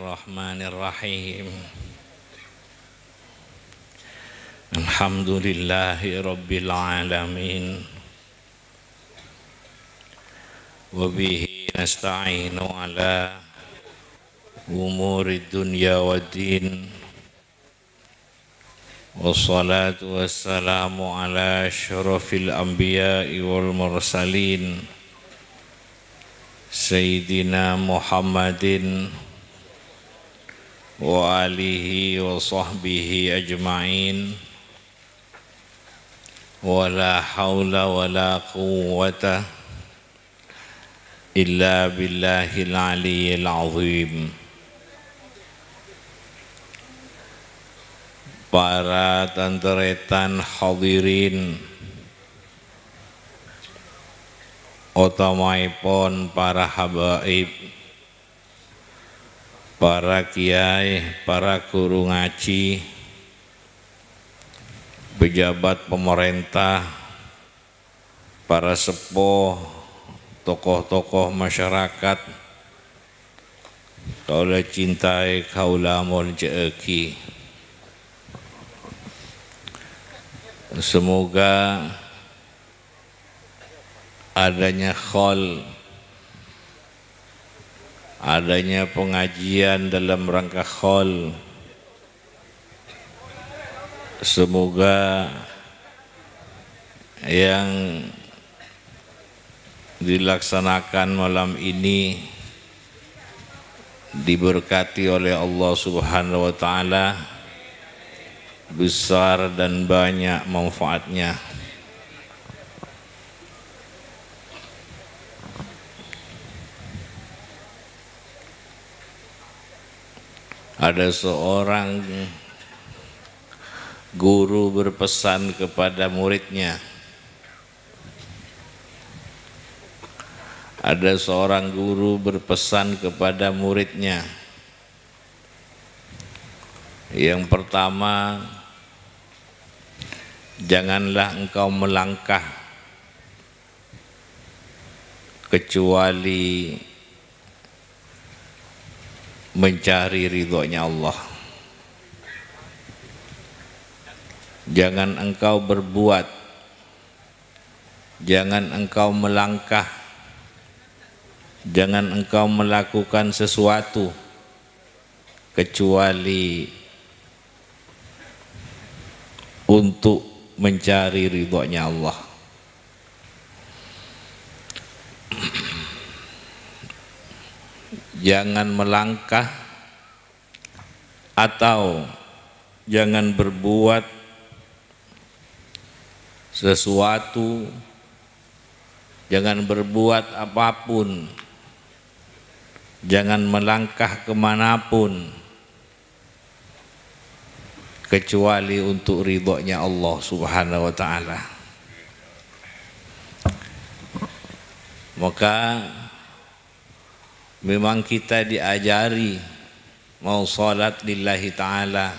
Bismillahirrahmanirrahim. Alhamdulillahi rabbil alamin. Wa bihi nasta'inu ala umuri dunya waddin. Wassalatu wassalamu ala asyrafil anbiya'i wal mursalin Sayyidina Muhammadin wa alihi wa sahbihi ajma'in. Wa la hawla wa la quwwata illa billahil aliyyil azim. Para tanteretan hadirin, utamaipun para habaib, para kiai, para guru ngaji, pejabat pemerintah, para sepuh, tokoh-tokoh masyarakat, kaula cintai, kaula muljeki. Semoga adanya khol, adanya pengajian dalam rangka khol, semoga yang dilaksanakan malam ini diberkati oleh Allah Subhanahu wa taala, besar dan banyak manfaatnya. Ada seorang guru berpesan kepada muridnya. Ada seorang guru berpesan kepada muridnya. Yang pertama, janganlah engkau melangkah kecuali mencari ridhonya Allah. Jangan engkau berbuat, jangan engkau melangkah, jangan engkau melakukan sesuatu kecuali untuk mencari ridhonya Allah. Jangan melangkah atau jangan berbuat sesuatu, jangan berbuat apapun, jangan melangkah kemanapun kecuali untuk ridhonya Allah Subhanahu wa ta'ala. Maka memang kita diajari mau salat lillahi ta'ala,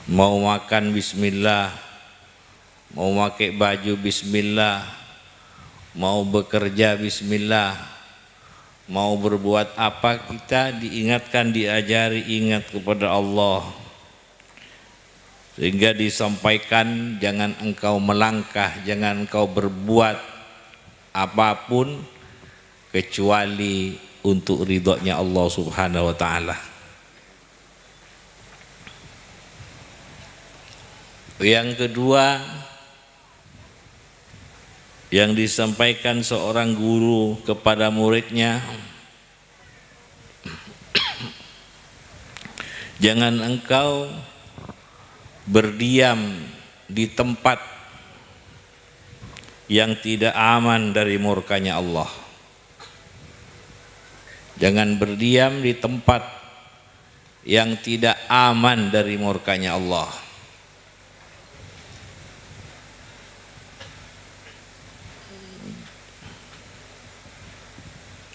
mau makan bismillah, mau pakai baju bismillah, mau bekerja bismillah, mau berbuat apa kita diingatkan, diajari ingat kepada Allah. Sehingga disampaikan jangan engkau melangkah, jangan engkau berbuat apapun kecuali untuk ridhonya Allah Subhanahu wa ta'ala. Yang kedua yang disampaikan seorang guru kepada muridnya, jangan engkau berdiam di tempat yang tidak aman dari murkanya Allah. Jangan berdiam di tempat yang tidak aman dari murkanya Allah.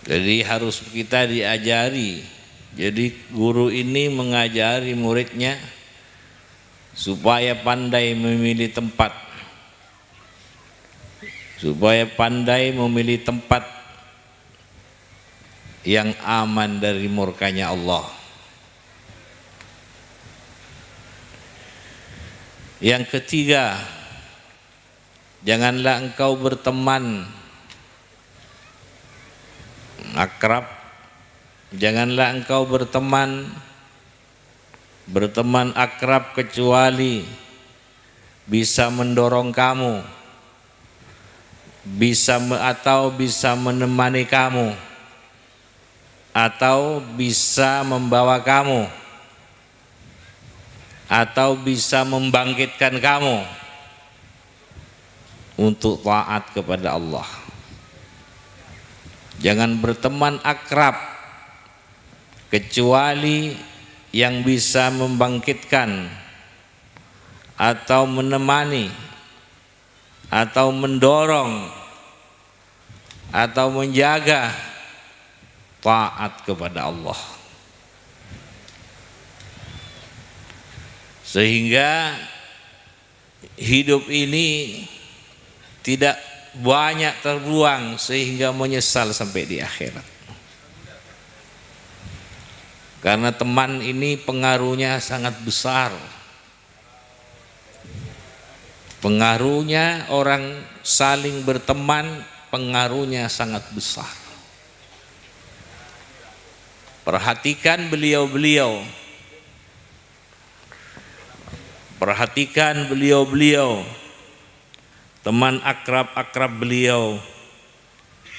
Jadi harus kita diajari. Jadi guru ini mengajari muridnya supaya pandai memilih tempat, supaya pandai memilih tempat yang aman dari murkanya Allah. Yang ketiga, janganlah engkau berteman akrab, janganlah engkau berteman akrab kecuali bisa mendorong kamu, atau bisa menemani kamu, atau bisa membawa kamu, atau bisa membangkitkan kamu untuk taat kepada Allah. Jangan berteman akrab kecuali yang bisa membangkitkan atau menemani atau mendorong atau menjaga taat kepada Allah. Sehingga hidup ini tidak banyak terbuang sehingga menyesal sampai di akhirat. Karena teman ini pengaruhnya sangat besar. Pengaruhnya, orang saling berteman, pengaruhnya sangat besar. Perhatikan beliau-beliau. Perhatikan beliau-beliau, teman akrab-akrab beliau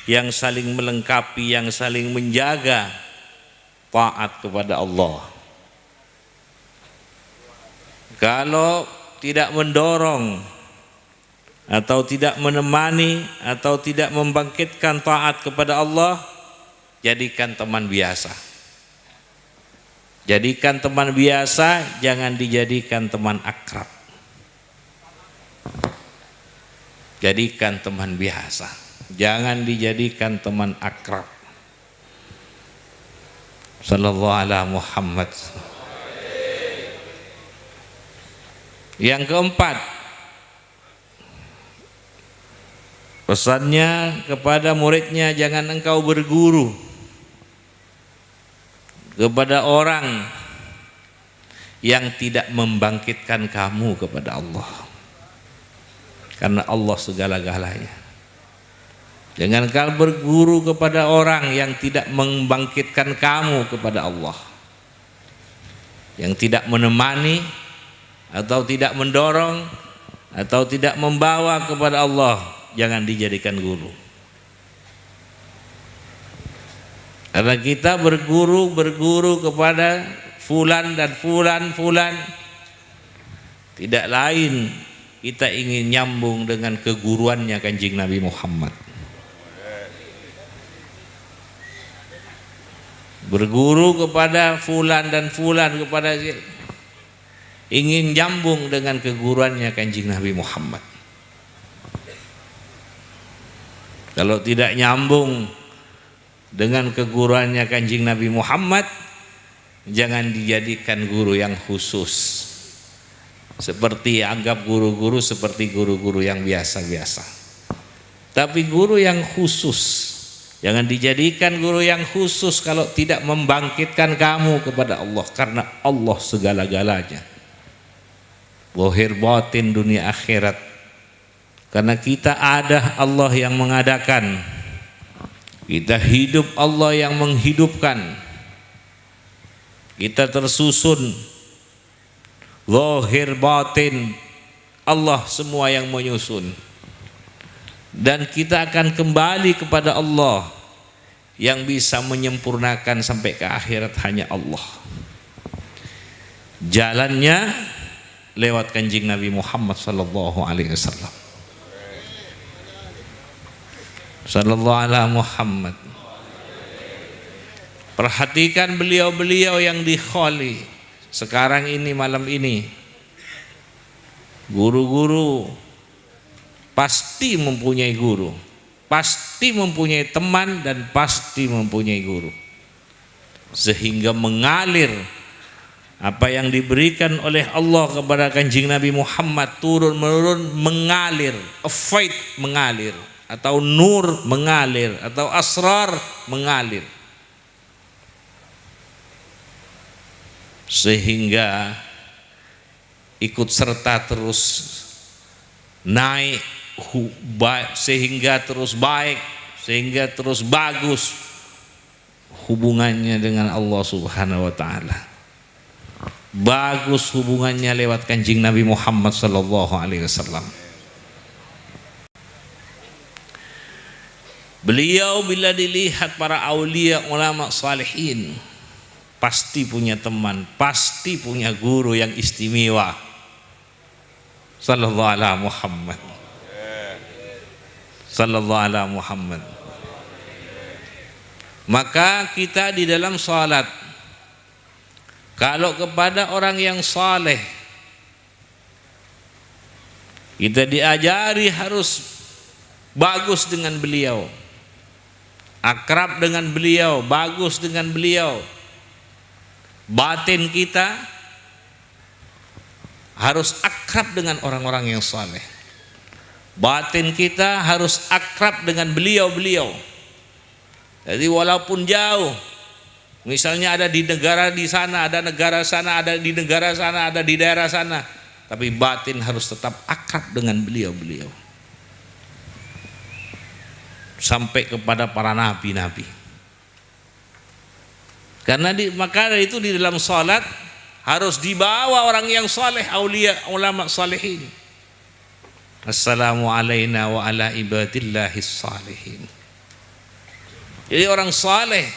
yang saling melengkapi, yang saling menjaga taat kepada Allah. Kalau tidak mendorong atau tidak menemani atau tidak membangkitkan taat kepada Allah, jadikan teman biasa. Jadikan teman biasa, jangan dijadikan teman akrab. Jadikan teman biasa, jangan dijadikan teman akrab. Sallallahu alaihi Muhammad. Yang keempat, pesannya kepada muridnya, jangan engkau berguru kepada orang yang tidak membangkitkan kamu kepada Allah, karena Allah segala-galanya. Jangan kau berguru kepada orang yang tidak membangkitkan kamu kepada Allah, yang tidak menemani atau tidak mendorong atau tidak membawa kepada Allah. Jangan dijadikan guru. Karena kita berguru kepada fulan dan fulan, tidak lain kita ingin nyambung dengan keguruannya Kanjeng Nabi Muhammad. Berguru kepada fulan dan fulan, kepada ingin nyambung dengan keguruannya Kanjeng Nabi Muhammad. Kalau tidak nyambung dengan keguruannya Kanjeng Nabi Muhammad, jangan dijadikan guru yang khusus. Seperti anggap guru-guru seperti guru-guru yang biasa-biasa. Tapi guru yang khusus, jangan dijadikan guru yang khusus kalau tidak membangkitkan kamu kepada Allah, karena Allah segala-galanya. Zahir batin dunia akhirat. Karena kita ada, Allah yang mengadakan. Kita hidup, Allah yang menghidupkan. Kita tersusun, zahir batin, Allah semua yang menyusun. Dan kita akan kembali kepada Allah. Yang bisa menyempurnakan sampai ke akhirat hanya Allah. Jalannya lewat Kanjeng Nabi Muhammad sallallahu alaihi wasallam. Sallallahu alaihi Muhammad. Perhatikan beliau-beliau yang dikholi sekarang ini, malam ini. Guru-guru pasti mempunyai guru, pasti mempunyai teman, dan pasti mempunyai guru. Sehingga mengalir apa yang diberikan oleh Allah kepada Kanjeng Nabi Muhammad turun-menurun, mengalir, faid mengalir, atau nur mengalir, atau asrar mengalir. sehingga ikut serta terus naik, sehingga terus baik, sehingga terus bagus hubungannya dengan Allah Subhanahu wa taala. Bagus hubungannya lewat Kanjeng Nabi Muhammad sallallahu alaihi wasallam. Beliau bila dilihat para aulia ulama salihin, pasti punya teman, pasti punya guru yang istimewa. Sallallahu alaihi Muhammad. Sallallahu alaihi Muhammad. Maka kita di dalam salat, kalau kepada orang yang saleh, kita diajari harus bagus dengan beliau, akrab dengan beliau, bagus dengan beliau. Batin kita harus akrab dengan orang-orang yang saleh. Batin kita harus akrab dengan beliau-beliau. Jadi walaupun jauh, misalnya ada di negara di sana, ada negara sana, ada di negara sana, ada di daerah sana, tapi batin harus tetap akrab dengan beliau-beliau. Sampai kepada para nabi-nabi. Karena maka itu di dalam salat harus dibawa orang yang saleh, aulia, ulama salihin. Assalamu alayna wa ala ibadillahis salihin. Jadi orang saleh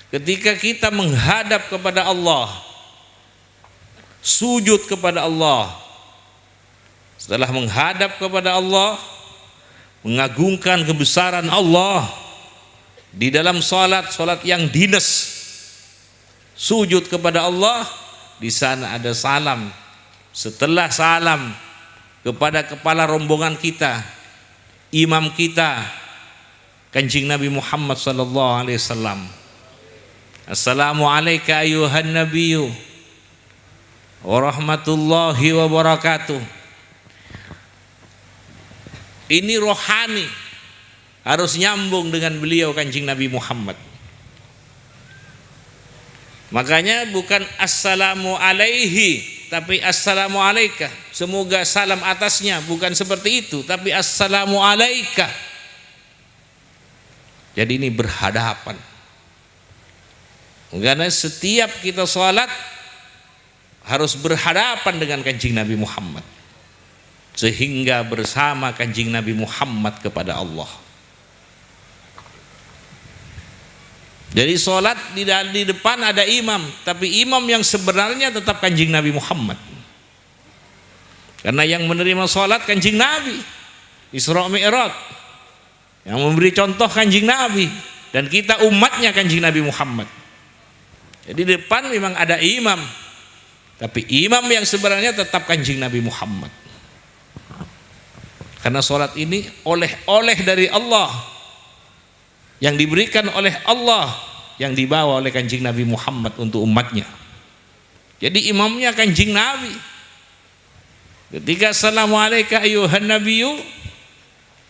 ketika kita menghadap kepada Allah, sujud kepada Allah, setelah menghadap kepada Allah, mengagungkan kebesaran Allah di dalam salat yang dinas, sujud kepada Allah, di sana ada salam. Setelah salam kepada kepala rombongan kita, imam kita, Kanjeng Nabi Muhammad sallallahu alaihi wasallam. Assalamu alayka ayuhan nabiyyu wa rahmatullahi wa barakatuh. Ini rohani, harus nyambung dengan beliau Kanjeng Nabi Muhammad. Makanya bukan assalamu alaihi, tapi assalamu alaika. Semoga salam atasnya, bukan seperti itu, tapi assalamu alaika. Jadi ini berhadapan. Karena setiap kita sholat harus berhadapan dengan Kanjeng Nabi Muhammad, sehingga bersama Kanjeng Nabi Muhammad kepada Allah. Jadi sholat di depan ada imam, tapi imam yang sebenarnya tetap Kanjeng Nabi Muhammad. Karena yang menerima sholat Kanjeng Nabi, Isra Mi'raj, yang memberi contoh Kanjeng Nabi, dan kita umatnya Kanjeng Nabi Muhammad. Jadi di depan memang ada imam, tapi imam yang sebenarnya tetap Kanjeng Nabi Muhammad. Karena sholat ini oleh-oleh dari Allah, yang diberikan oleh Allah, yang dibawa oleh Kanjeng Nabi Muhammad untuk umatnya. Jadi imamnya Kanjeng Nabi. Ketika assalamualaikum ayuhan nabiyyu,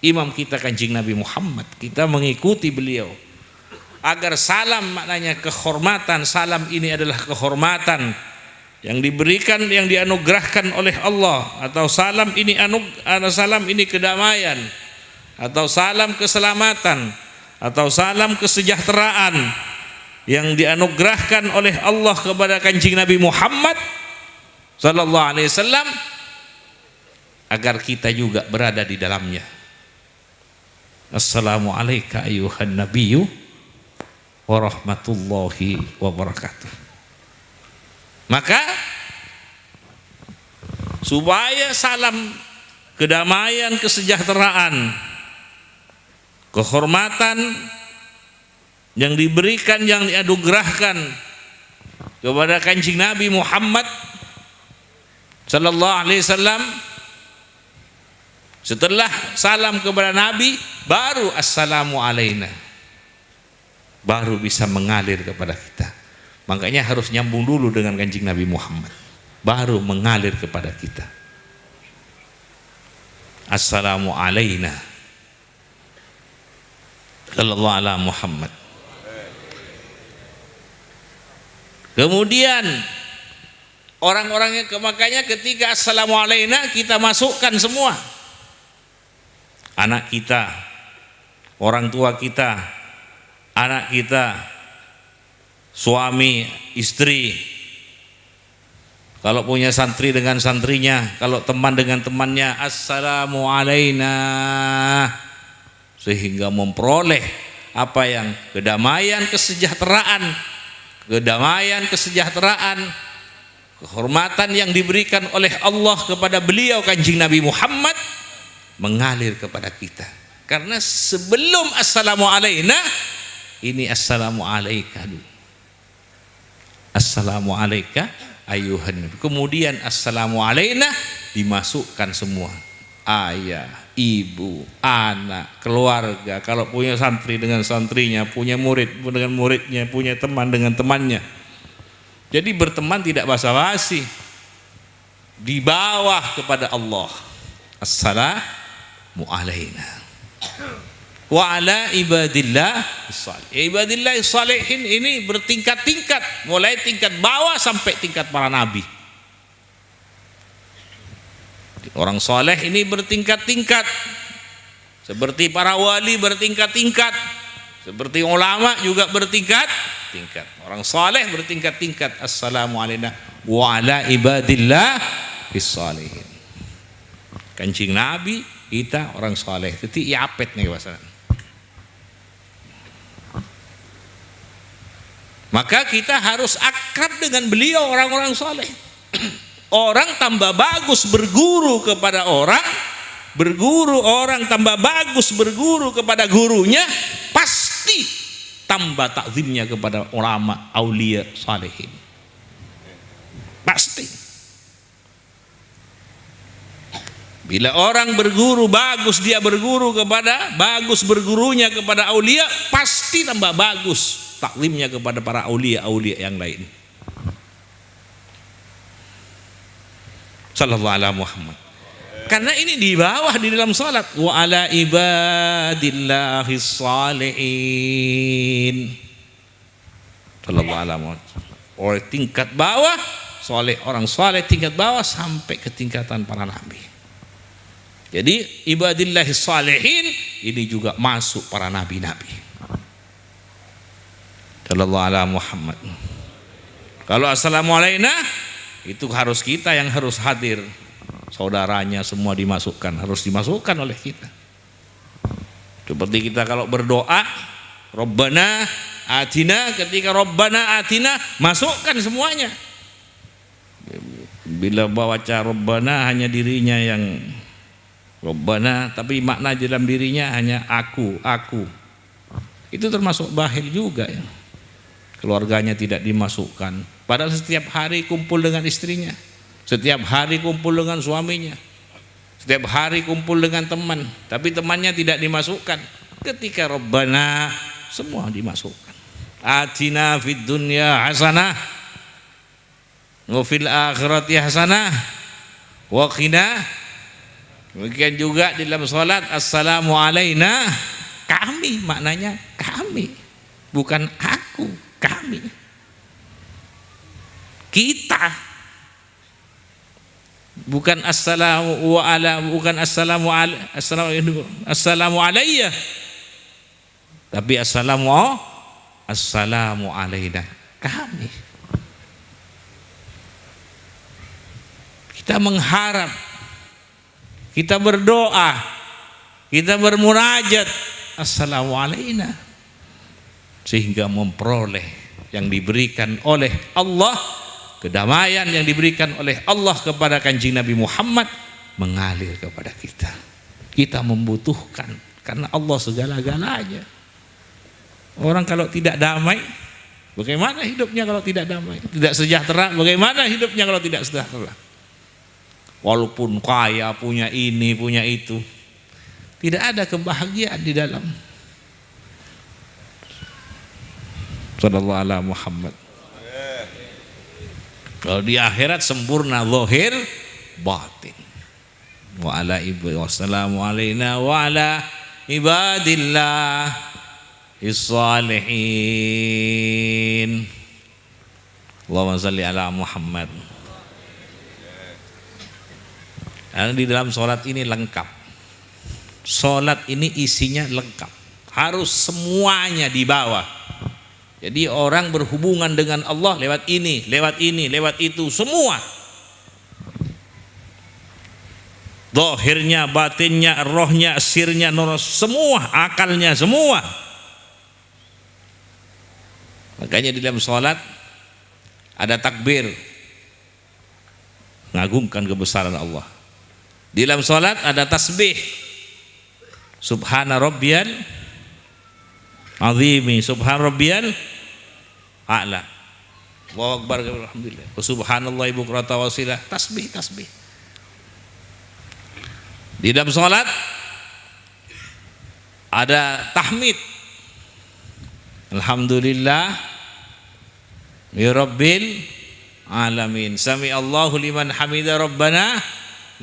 imam kita Kanjeng Nabi Muhammad, kita mengikuti beliau. Agar salam maknanya kehormatan, salam ini adalah kehormatan yang diberikan, yang dianugerahkan oleh Allah, atau salam ini kedamaian, atau salam keselamatan, atau salam kesejahteraan yang dianugerahkan oleh Allah kepada Kanjeng Nabi Muhammad sallallahu alaihi wasallam, agar kita juga berada di dalamnya. Assalamu alayka ayuhan nabiyyu wa rahmatullahi wa barakatuh. Maka supaya salam kedamaian, kesejahteraan, kehormatan yang diberikan, yang dianugerahkan kepada Kanjeng Nabi Muhammad sallallahu alaihi wasallam, setelah salam kepada Nabi baru assalamu alaina, baru bisa mengalir kepada kita. Makanya harus nyambung dulu dengan Kanjeng Nabi Muhammad, baru mengalir kepada kita. Assalamu alaina sallallahu ala Muhammad. Kemudian Orang-orangnya makanya ketika assalamu alaina kita masukkan semua. Anak kita, orang tua kita, anak kita, suami, istri. Kalau punya santri dengan santrinya, kalau teman dengan temannya, assalamu alaina, sehingga memperoleh apa yang kedamaian, kesejahteraan, kehormatan yang diberikan oleh Allah kepada beliau Kanjeng Nabi Muhammad mengalir kepada kita. Karena sebelum assalamu alaina ini assalamu alaika dulu. Assalamu alaika ayuhan nabi. Kemudian assalamu alaina dimasukkan semua. Ayah, ibu, anak, keluarga. Kalau punya santri dengan santrinya, punya murid dengan muridnya, punya teman dengan temannya. Jadi berteman tidak basa-basi. Di bawah kepada Allah. Assalamu alaina. Wa ala ibadillah salihin. Ibadillah salihin ini bertingkat-tingkat, mulai tingkat bawah sampai tingkat para nabi. Orang soleh ini bertingkat-tingkat, seperti para wali bertingkat-tingkat, seperti ulama juga bertingkat-tingkat. Orang soleh bertingkat-tingkat. Assalamu alaina wa ala ibadillah salihin. Kancing Nabi kita orang soleh. Itu iapet nih pasangan. Maka kita harus akrab dengan beliau orang-orang soleh. Orang tambah bagus berguru kepada orang, orang tambah bagus berguru kepada gurunya, pasti tambah takzimnya kepada ulama, aulia, salihin. Pasti. Bila orang berguru bagus, dia berguru kepada bagus bergurunya kepada aulia, pasti tambah bagus taklimnya kepada para aulia-aulia yang lain. Sallallahu alaihi Muhammad. Karena ini di bawah di dalam salat. Wa ala ibadillahi salihin. Sallallahu alaihi Muhammad. Oleh tingkat bawah, soleh orang soleh tingkat bawah sampai ke tingkatan para nabi. Jadi ibadillahi salihin ini juga masuk para nabi-nabi. Sallallahu alaihi Muhammad. Kalau assalamu alaina itu harus kita yang harus hadir. Saudaranya semua dimasukkan, harus dimasukkan oleh kita. Seperti kita kalau berdoa, Rabbana atina, ketika Rabbana atina masukkan semuanya. Bila baca Rabbana hanya dirinya yang Rabbana, tapi makna dalam dirinya hanya aku. Itu termasuk bahil juga ya. Keluarganya tidak dimasukkan. Padahal setiap hari kumpul dengan istrinya, setiap hari kumpul dengan suaminya, setiap hari kumpul dengan teman, tapi temannya tidak dimasukkan. Ketika Rabbana semua dimasukkan. Atina fid dunya hasanah wa fil akhirati hasanah wa qina. Demikian juga di dalam salat assalamu alaina, kami maknanya kami, bukan aku, kami, kita, bukan assalamu ala, bukan assalamu alayya, tapi assalamu alaina, kami. Kita mengharap, kita berdoa, kita bermunajat assalamu alaina, sehingga memperoleh yang diberikan oleh Allah, kedamaian yang diberikan oleh Allah kepada Kanjeng Nabi Muhammad mengalir kepada kita. Kita membutuhkan, karena Allah segala-galanya. Orang kalau tidak damai, bagaimana hidupnya kalau tidak damai? Tidak sejahtera, bagaimana hidupnya kalau tidak sejahtera? Walaupun kaya, punya ini, punya itu, tidak ada kebahagiaan di dalam. Sallallahu alaihi Muhammad. Kalau di akhirat sempurna zahir batin. Wa ala ibadi wassalamu alaina wa ala ibadillah is-salihin. Allahumma shalli ala Muhammad. Karena di dalam sholat ini lengkap. Sholat ini isinya lengkap. Harus semuanya dibawa. Jadi orang berhubungan dengan Allah lewat ini, lewat itu, semua. Zahirnya, batinnya, rohnya, sirnya, nur, semua, akalnya, semua. Makanya di dalam sholat ada takbir, mengagungkan kebesaran Allah. Di dalam sholat ada tasbih, subhana rabbiyal azimi, subhana rabbiyal a'la, Allahu akbar, alhamdulillah, subhanallah bukratan wa asila, tasbih. Di dalam sholat ada tahmid, alhamdulillah ya rabbil alamin, sami Allahu liman hamida rabbana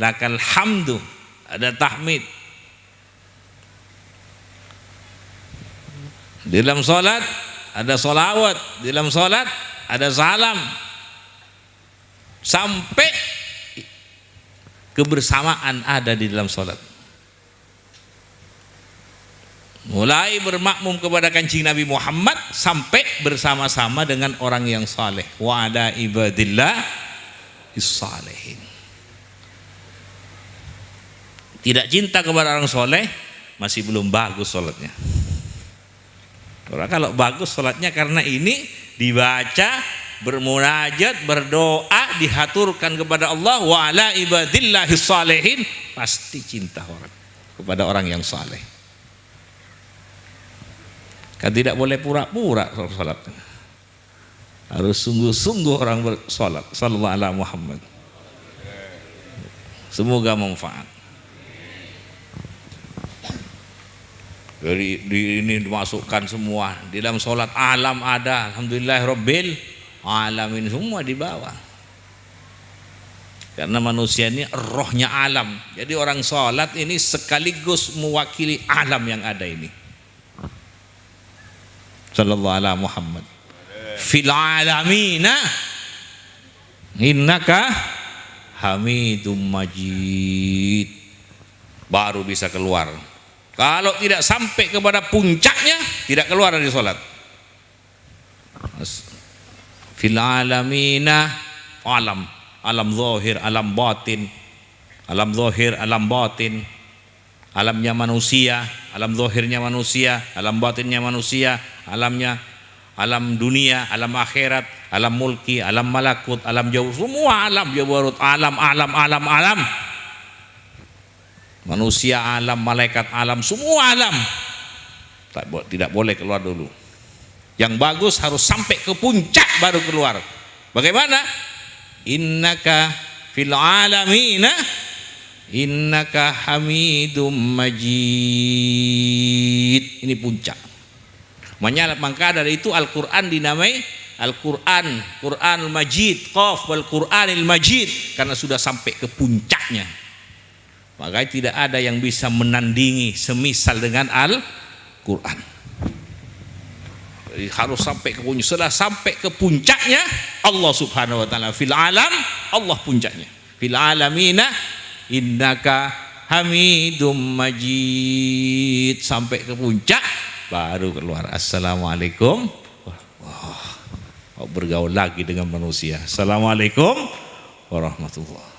lakal hamdu, ada tahmid. Di dalam sholat ada sholawat, di dalam sholat ada salam, sampai kebersamaan ada di dalam sholat. Mulai bermakmum kepada kancing Nabi Muhammad sampai bersama-sama dengan orang yang saleh. Wa ala ibadillah is-salihin. Tidak cinta kepada orang soleh, masih belum bagus sholatnya. Orang kalau bagus sholatnya karena ini dibaca, bermunajat, berdoa, dihaturkan kepada Allah, wa ala ibadillahis salihin, pasti cinta orang kepada orang yang saleh. Kan tidak boleh pura-pura salat. Harus sungguh-sungguh orang bersalat. Sallallahu alaihi Muhammad. Semoga manfaat. Dari ini dimasukkan semua di dalam salat. Alam ada, alhamdulillah rabbil alamin, semua di bawah. Karena manusia ini rohnya alam. Jadi orang salat ini sekaligus mewakili alam yang ada ini. Sallallahu alaihi Muhammad. Fil alamina innaka hamidum majid. Baru bisa keluar. Kalau tidak sampai kepada puncaknya, tidak keluar dari salat. Fil alamina, alam zahir, alam batin, alam zahir, alam batin, alamnya manusia, alam zahirnya manusia, alam batinnya manusia, alamnya alam dunia, alam akhirat, alam mulki, alam malakut, alam jauh, semua alam jabarut, alam. Manusia alam, malaikat alam, semua alam. Tidak boleh keluar dulu. Yang bagus harus sampai ke puncak baru keluar. Bagaimana? Innaka fil alamina innaka hamidum majid. Ini puncak. Maka dari itu Al-Quran dinamai Al-Quran, Quranul Majid, Qaf wal Quranil Majid, karena sudah sampai ke puncaknya. Makanya tidak ada yang bisa menandingi semisal dengan Al-Quran. Harus sampai ke puncak. Setelah sampai ke puncaknya, Allah subhanahu wa ta'ala fil alam, Allah puncaknya. Fil alamina innaka hamidum majid. Sampai ke puncak baru keluar. Assalamualaikum. Bergaul lagi dengan manusia. Assalamualaikum warahmatullahi.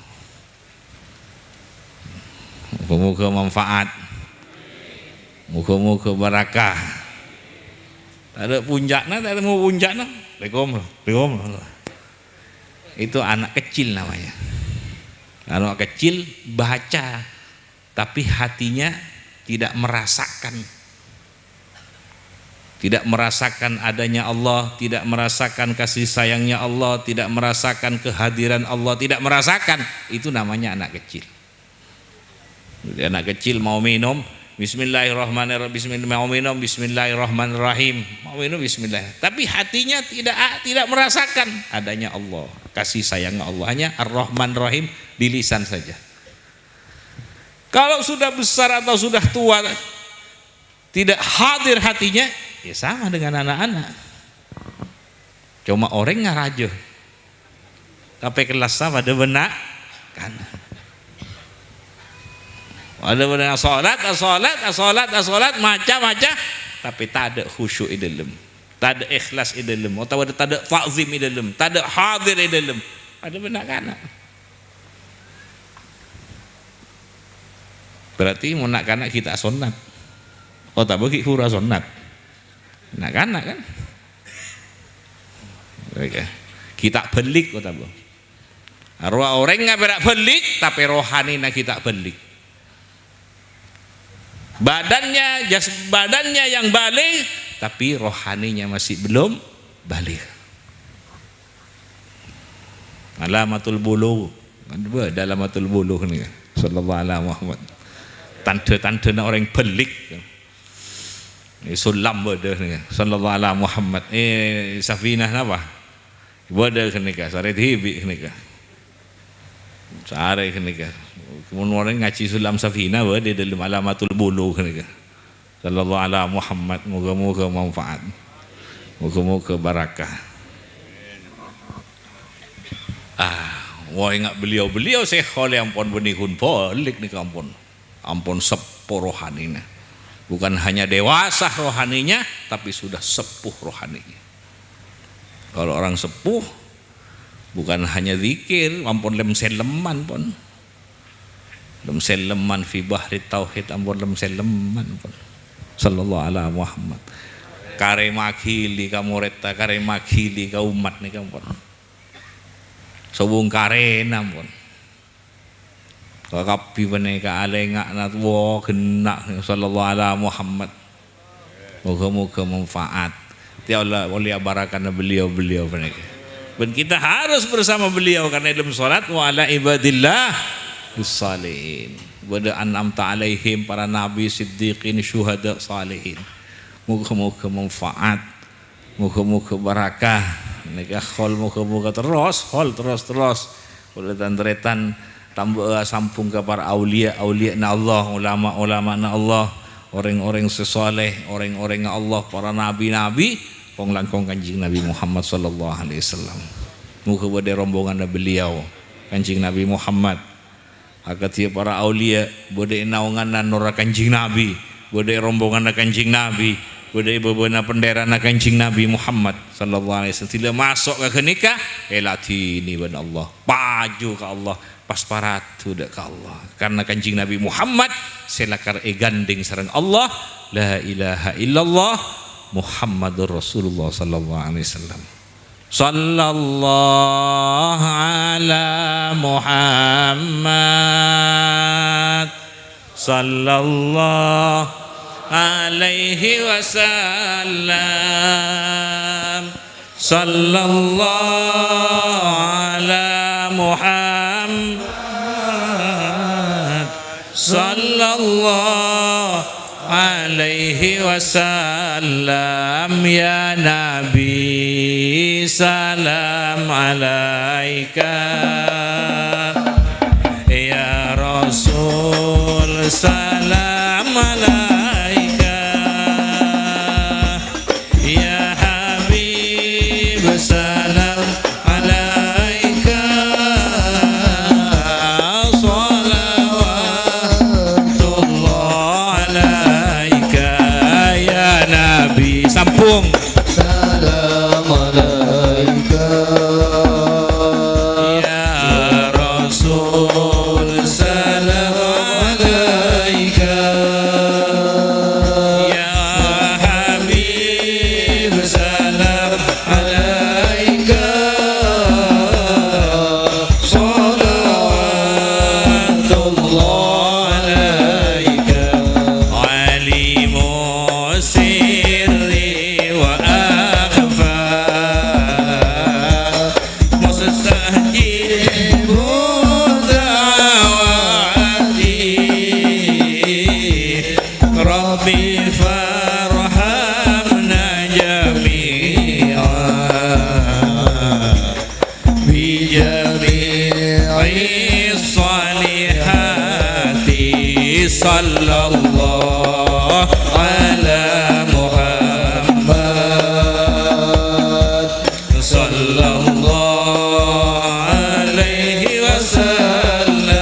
Muka-muka manfaat, muka-muka barakah. Tak ada puncaknya, tak ada mau puncaknya. Assalamualaikum. Itu anak kecil namanya. Anak kecil baca, tapi hatinya tidak merasakan. Tidak merasakan adanya Allah, tidak merasakan kasih sayangnya Allah, tidak merasakan kehadiran Allah, tidak merasakan. Itu namanya anak kecil. Jadi anak kecil mau minum, bismillahirrahmanirrahim, mau minum bismillahirrahmanirrahim, mau minum bismillah. Tapi hatinya tidak merasakan adanya Allah, kasih sayang Allah, hanya Ar-Rahman Rahim di lisan saja. Kalau sudah besar atau sudah tua tidak hadir hatinya, ya sama dengan anak-anak. Cuma orangnya raja. Sampai kelas sama ada benak kan. Ada benar salat macam-macam, tapi tak ada khusyuk di dalam, tak ada ikhlas di dalam, atau tak ada ta'zim di dalam, tak ada hadir di dalam. Ada benar kan? Berarti mau nak kanak kita sunat. Oh tak bagi hura sunat. Nak kanak kan? Oke. Kita belik oh tak bu. Arwah orang nggak berak belik, tapi rohani nak kita belik. Badannya yang balik, tapi rohaninya masih belum balik. Alamatul buluh. Ada alamatul buluh ni. Sallallahu alaihi Muhammad. Tanda-tanda orang belik. Sulam berada ni. Sallallahu alaihi Muhammad. Safinah apa? Berada ni kah? Sare hibi ni kah? Sare ni kah? Kemudian orang ngaji sulam Safinah berada dalam alamatul buluh ni kah? Sallallahu alaihi Muhammad. Moga-moga manfaat. Moga-moga barakah. Wah ingat beliau sekhol yang ampun benihun balik ni ampun sepuh rohaninya, bukan hanya dewasa rohaninya, tapi sudah sepuh rohaninya. Kalau orang sepuh bukan hanya zikir, ampun lemseleman pun, lemseleman fi bahri tauhid, ampun lemseleman pun. Sallallahu alaihi Muhammad. Kare makili ka mureta, kare makili ka umat ni kampun. Sobung karena pun kapi beneka alengak nat wo genak sallallahu alaihi Muhammad. Moga-moga manfaat tiada oleh barakan beliau beneka. Dan kita harus bersama beliau karena dalam salat wa ala ibadillah salihin wa an'amta alaihim, para nabi, siddiqin, syuhada, salihin. Moga-moga manfaat, moga-moga barakah. Nek khol moga-moga terus oleh tandretan tambah sampung ke para aulia na Allah, ulama na Allah, orang-orang sesoleh, orang-orang Allah, para nabi-nabi, penglangkong Kanjeng Nabi Muhammad sallallahu alaihi wasallam. Muga pada rombongan beliau Kanjeng Nabi Muhammad, akatia para aulia, bode naungan nora Kanjeng Nabi, bode rombongan Kanjeng Nabi, budaya beberapa pendera nak Kanjeng Nabi Muhammad sallallahu alaihi wasallam. Tidak masuk ke nikah elati ni ban Allah, paju ke Allah, pasparatu dak ke Allah, karena Kanjeng Nabi Muhammad selakar gandeng sareng Allah, la ilaha illallah Muhammadur Rasulullah sallallahu alaihi wasallam. Sallallahu ala Muhammad sallallahu alaihi wasallam. Sallallahu ala Muhammad sallallahu alaihi wasallam. Ya Nabi salam alaika, ya Rasul salam alaika, salam alaika, salawatullah alaika, ya Nabi. Sampung. Salam alaika, ya Rasul salam alaika, ya Habib salam alaika, salawatullah alaika, alimu sirri wa akhfa, mustajibu da'wati, rabbi farhamna jami'an bi jami'i salihati. Sallallahu ala Muhammad sallallahu alaihi wasallam.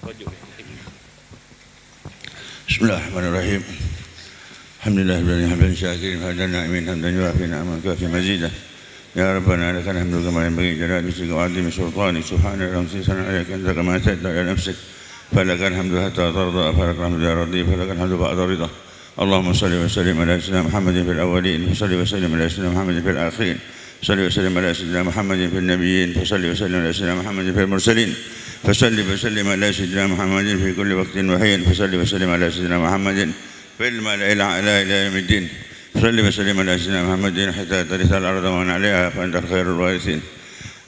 Bismillahirrahmanirrahim. Alhamdulillahirabbil alamin syakirin hadan na'imin hamdan yuafi ni'amahu kafi mazidah. Ya Rabbana lakal hamdu kama yanbaghi li jalali wajhika wa 'azimi sultanik subhana rabbika sana'aka anta kama ta'ala ala nafsik falakal hamdu hatta tarda falakal hamdu ya radhi falakal hamdu ba'da ridha. Allahumma salli wa sallim ala sayyidina Muhammadin fil awwalin wa salli wa sallim ala sayyidina Muhammadin fil akhirin. Salli wa sallim ala sayyidina Muhammadin fil nabiyyin wa salli wa sallim ala sayyidina Muhammadin fil mursalin. فصل وسلم على سيدنا محمد في كل وقت وحين فصل وسلم على سيدنا محمد في الملأ الأعلى إلى يوم الدين فصل وسلم على سيدنا محمد حتى ترث الأرض ومن عليها فأنت خير الوارثين.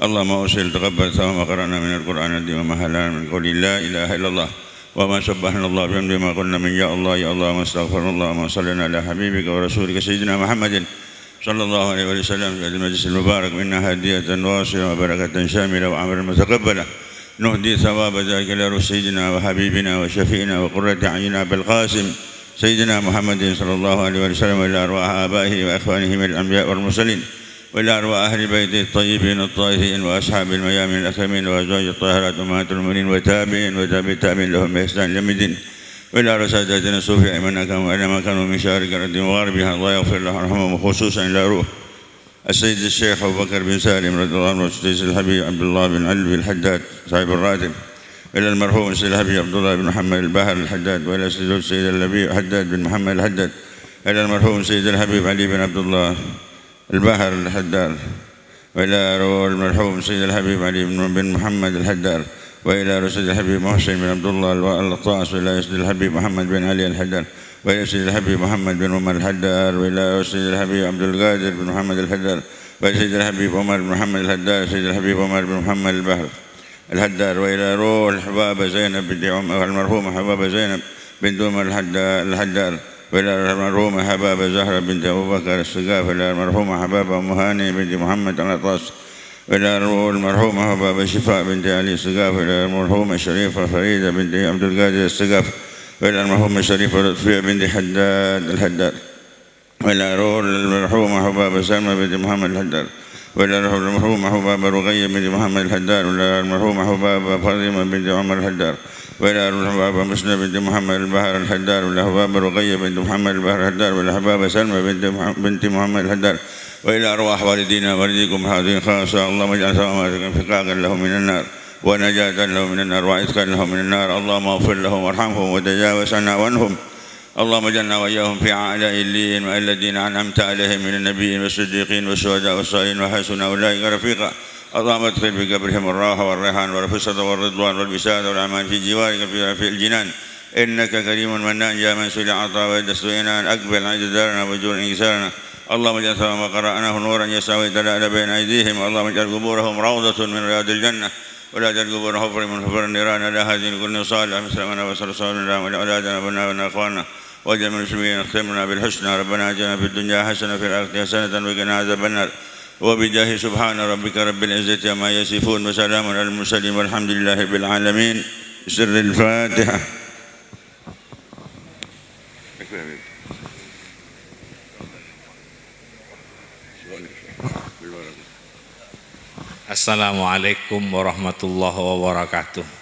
اللهم أوصل تقبل ثم قرأنا من القرآن العظيم وما هلنا من قول لا إله إلا الله وما سبحنا الله بحمده ما قلنا من يا الله يا الله وما استغفر الله وما صلينا على حبيبك ورسولك سيدنا محمد صلى الله عليه وسلم في المجلس المبارك منا هدية واصلة وبركة شاملة وعملا متقبلة نهدي ثواب ذلك إلى سيدنا وحبيبنا وشفينا وقرة أعيننا بالقاسم سيدنا محمد صلى الله عليه وسلم وإلى أرواح آبائه وإخوانه من الأنبياء والمرسلين وإلى أرواح أهل بيته الطيبين الطاهرين وأصحاب الميامن الأكرمين وأزواج الطاهرات أمهات المؤمنين وتابعين التابعين لهم بإحسان إلى يوم الدين وإلى رسالتنا الصوفية من كانوا أينما كانوا من شارق الأرض وغربها الله يغفر لهم ويرحمهم خصوصا إلى روح السيد الشيخ أبو بكر بن سالم رضي الله عنه والسيد الحبيب عبد الله بن علوي الحداد صاحب الراتب إلى المرحوم السيد الحبيب عبد الله بن محمد الباهر الحداد وإلى السيد الحبيب حداد بن محمد الحداد إلى المرحوم السيد الحبيب علي بن عبد الله الباهر الحداد وإلى المرحوم السيد الحبيب علي بن محمد الحداد وإلى السيد الحبيب محسن بن عبد الله الطاس وإلى السيد الحبيب محمد بن علي الحداد وإلى سيد الحبيب محمد بن عمر الحدار وإلى سيد الحبيب عبد القادر بن محمد الحدار وإلى سيد الحبيب عمر بن محمد الحدار سيد الحبيب عمر بن محمد البحر الحدار وإلى روح الحبابة زينب بنت عمر المرحومة حبابة زينب بنت عمر الحدار وإلى المرحومة حبابة زهرة بنت أبو بكر السقاف وإلى المرحومة حبابة أم هاني بنت محمد العطاس وإلى المرحومة حبابة شفاء بنت علي السقاف وإلى المرحومة شريفة فريدة بنت عبد القادر السقاف وإلى المرحومة الشريفة لطفية بنت حداد الحداد وإلى المرحومة حبابة سلمى بنت محمد الحداد وإلى المرحومة حبابة رقية بنت محمد الحداد وإلى المرحومة حبابة فاطمة بنت عمر الحداد وإلى المرحومة مسنة بنت محمد البحر الحداد وإلى حبابة رقية بنت محمد البحر الحداد وإلى حبابة سلمى بنت محمد الحداد وإلى أرواح والدينا والديكم هذه خاصة اللهم اجعل ثوابهم فقاقا له من النار ونجاة له من النار وعتقا له من النار اللهم اغفر لهم وارحمهم وتجاوز عنا وعنهم اللهم اجعلنا وإياهم في أعلى اللين الذين أنعمت عليهم من النبيين والصديقين والشهداء والصالحين وحسن أولئك رفيقا اللهم ادخل في قبرهم الراحة والريحان والفسحة والرضوان والبسادة والأمان في جوارك في الجنان إنك كريم منان يا من سئل عطاء ويد سئلان أقبل عند دارنا وجور إنكسارنا اللهم اجعل ما قرأناه نورا يسعى ويتلألأ بين أيديهم اللهم اجعل قبورهم روضة من رياض الجنة ولا تجعل قبور حفر من حفر النيران لا هذه كل صالح مثل من وصل صالحنا ولأولادنا وبناتنا وأخواننا واجعل من المسلمين اختمنا بالحسنى ربنا آتنا في الدنيا حسنة في الآخرة حسنة وقنا عذاب النار وبجاه سبحان ربك رب العزة عما يصفون وسلام على المرسلين والحمد لله رب العالمين. سر الفاتحة. Assalamualaikum warahmatullahi wabarakatuh.